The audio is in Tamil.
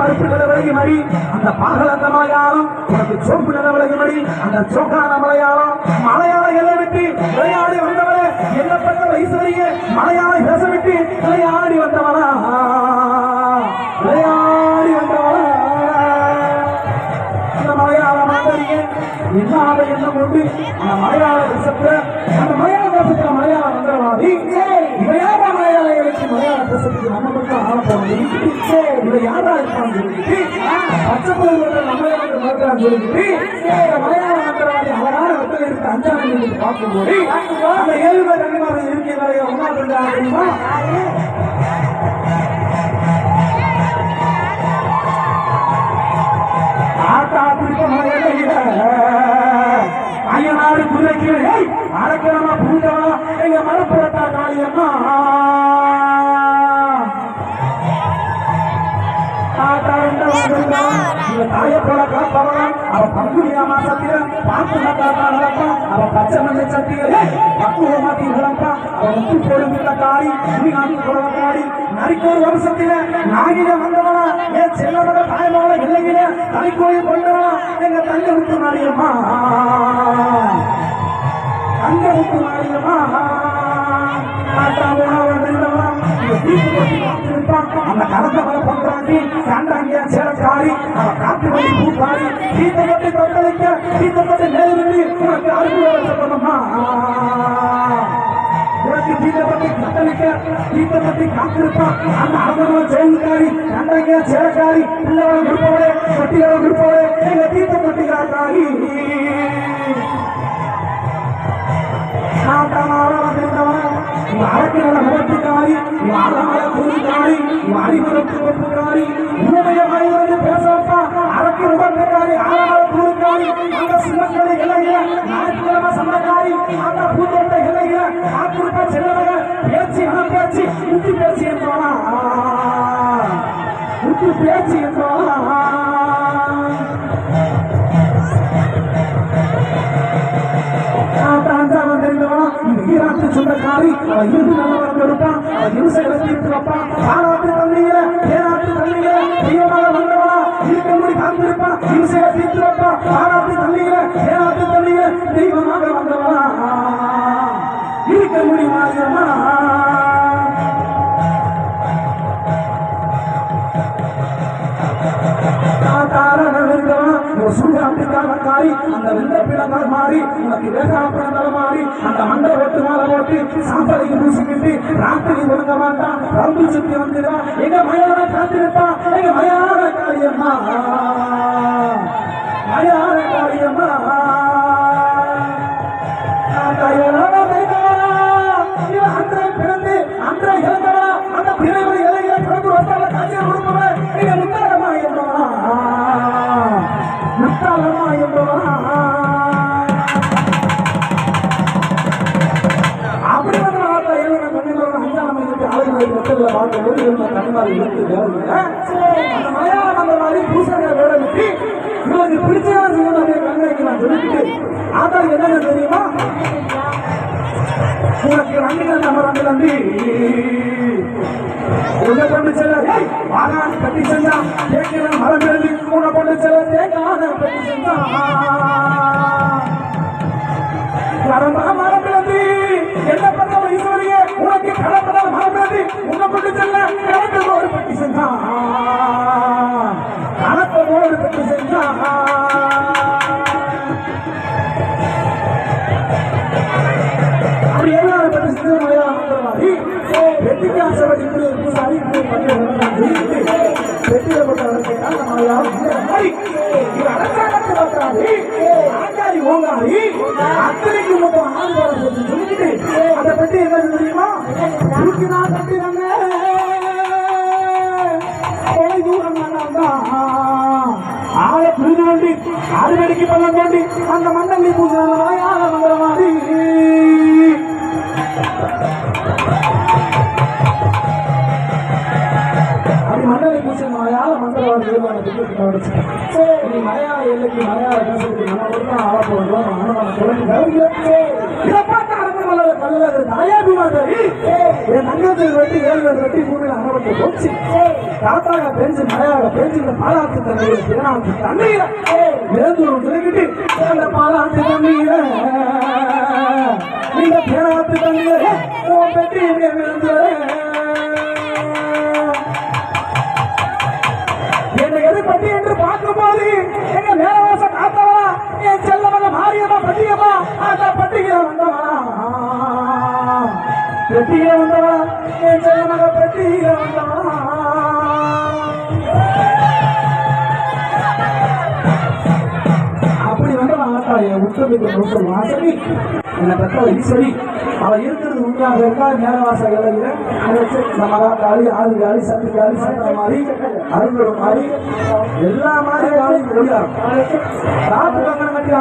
பருப்பு நிலவழகி மடி அந்த பாகலந்த மலையாளம் உனக்கு சோப்பு நிலவழகி மடி அந்த சோக்கான மலையாளம் மலையாள எல்லை விட்டு விளையாடி வந்தவளே என்னப்பட்ட வயசுவரையே மலையாள பேச விட்டு விளையாடி வந்தவனா விளையாடி வந்தவளா அந்த மலையாள மாந்தறிய இல்லாத எண்ணம் உண்டு அந்த மலையாள தேசத்துல அந்த மலையாள தேசத்துல மலையாள மந்திரவாதி இவையாரா மலையாள வச்சு மலையாள தேசத்துக்கு நம்ம மட்டும் ஆள போனது இவை யாரா இருப்பான்னு சொல்லிட்டு பச்சை புலவர்கள் நம்மளையாள மறுக்கிறான்னு சொல்லிட்டு மலையாள மந்திரவாதி அழகான வெற்றில இருக்க அஞ்சாவது பார்க்கும்போது அந்த 7 பேர் கண்டிப்பாக இருக்கிற ஒன்னா தெரியுமா ஆட்டா குறிப்ப மலையில ஐயனாடு குதிரைக்கு அரைக்கிழமா பூண்டவா எங்க மலப்புறத்தா காளியம்மா தாய போல காப்பவன் அவ பங்குனியா மாசத்தில பாக்கு நடப்பா அவ பச்சை மண்ணை சட்டியில பக்குவமா தீவிரப்பா அவ முத்து போடுகிற காரி துணிநாட்டு காரி நரிக்கோர் வருஷத்தில நாகில வந்தவனா என் செல்லவன தாய்மாவள இல்லையில தலைக்கோயில் கொண்டவனா எங்க தங்க விட்டு மாறியம்மா தங்க விட்டு மாறியம்மா அந்த கலந்த மலை பண்றாண்டி கண்டாங்கியா சேலக்காரி அவ காட்டு வண்டி பூக்காரி தீத்த கட்டி தொட்டளிக்க தீத்த கட்டி நேரிட்டு உனக்கு அறுபது பண்ணணுமா உனக்கு தீத்த கட்டி கட்டளிக்க தீத்த கட்டி காத்திருப்பான் அந்த அறுபது ஜெயங்காரி கண்டாங்கியா சேலக்காரி பிள்ளைவள விருப்பவளே கட்டிகள விருப்பவளே எங்க தீத்த கட்டிக்காரி அரக்கிற முகத்துக்காரி வாழாத கூறுக்காரி வாரிபுரத்துக்காரி உன்னுடைய மனிதனை பேசப்பா அரக்கி முகத்துக்காரி ஆளாத கூறுக்காரி அந்த சிவக்கடை இலைய ஞாயிற்றுக்கிழமை சந்தக்காரி அந்த பூத்தோட்ட இலைய காத்திருப்ப செல்லவக பேச்சு பேச்சு உத்து பேச்சு என்றோனா உத்து பேச்சு என்றோனா ஈராட்டு சொந்தக்காரி அவ இருந்து நல்லவரம் கொடுப்பான் அவ இம்சை எடுத்து வைப்பான் பாராட்டு தண்ணீர ஏராட்டு தண்ணீர தெய்வமாக வந்தவனா இருக்க முடி காத்திருப்பான் இம்சை எடுத்து வைப்பான் பாராட்டு தண்ணீர ஏராட்டு தண்ணீர தெய்வமாக வந்தவனா இருக்க முடி மாறியம்மா சூழ்நாட்டுக்காரி அந்த வெந்த பிளந்தால் மாறி உனக்கு வேகாப்பிழந்தால் மாறி அந்த மண்டை ஓட்டு மேல ஓட்டி சாப்பாடுக்கு பூசிக்கிட்டு ராத்திரி ஒழுங்க மாட்டான் ரம்பு சுத்தி வந்துடுவான் எங்க மயான காத்திருப்பான் எங்க மயான காரியம்மா மயான காரியம்மா அன்றை பிறந்து அன்றை இறந்தவா அந்த பிறகு இலையில பிறகு வந்தால காட்சியை கொடுப்பவன் எங்க முத்தாரமா என்பவனா முத்தாளமா என்பவனா அப்படி வந்து வார்த்தை ஏழு கண்ணில் அஞ்சாம் மணிக்கு ஆளுநர் மக்கள் வாழ்க்கை கண்ணிமாரி இருக்கு அந்த மலையாள அந்த மாதிரி பூசணியா வேலை விட்டு இவருக்கு பிடிச்சதான் செய்யணும் கண்ணைக்கு நான் சொல்லிட்டு ஆதார் என்னன்னு தெரியுமா உனக்கு நன்றிகள் நம்ம நம்பி உன்னை கொண்டு செல்ல வாகான் கட்டி செஞ்சா தேக்கிற மரம் எழுதி உன்னை கொண்டு செல்ல தேங்கான கட்டி செஞ்சா மரம் எழுதி என்ன பண்ண ஈஸ்வரிய உனக்கு கடப்பட மரம் எழுதி உன்னை கொண்டு செல்ல கிழக்கு ஒரு கட்டி செஞ்சா கணக்கு ஒரு கட்டி செஞ்சா அப்படி எல்லாரும் பற்றி சின்ன மலையாள மந்திரவாதி வெட்டிக்கு ஆசைப்பட்டு சாரி வெட்டியில போட்டவர்களுக்கு மலையாளம் அரசாங்கத்தை பார்த்தாரு ஆங்காரி ஓங்காரி அத்தனைக்கு மொத்தம் ஆண்பாளர் சொல்லிட்டு அதை பற்றி என்ன தெரியுமா தூக்கினா கட்டினாங்க கொலை தூரம் ஆளை புரிஞ்சு கொண்டு அறுவடைக்கு பள்ளம் கொண்டு அந்த மண்ணல்லி பூஜை மலையாள மந்திரவாதி அப்படி மண்டலை பூச்சி மலையாள மந்திரவாதி நீ மலையாள எல்லைக்கு மலையாள பேசுறதுக்கு நம்ம ஒரு தான் ஆள போடுறோம் இதை பார்த்து அரசு மலர் நல்லது தலையாபி மாதிரி என் தங்கத்தில் வெட்டி 7 பேர் வெட்டி பூமியில் அமர்ந்து போச்சு. காத்தாக பெஞ்சு மழையாக பெஞ்சு இந்த பாலாத்து தண்ணீர் பேனாத்து தண்ணீர வேந்தூர் சொல்லிக்கிட்டு அந்த பாலாத்து தண்ணீர இந்த பேனாத்து தண்ணீர பெட்டி விழுந்து பட்டி என்று பார்க்கும்போது எங்க மேலவாச காத்தவா என் செல்லவங்க மாரியம்மா பட்டியம்மா அந்த பட்டியில வந்தவா பெட்டியில வந்தவா என் செல்லவங்க பெட்டியில வந்தவா அப்படி வந்தவா என் உத்தரவு வாசகி என்னை பெற்ற ஈஸ்வரி அவ இருக்கிறது உண்மையாக இருக்கா மேலவாச இலையில நம்ம காளி ஆறு காளி சத்து காளி சத்திர மாதிரி அருந்தோடு மாதிரி எல்லா மாதிரி காலையும் வெளியாகும் காத்து கங்கணம் கட்டி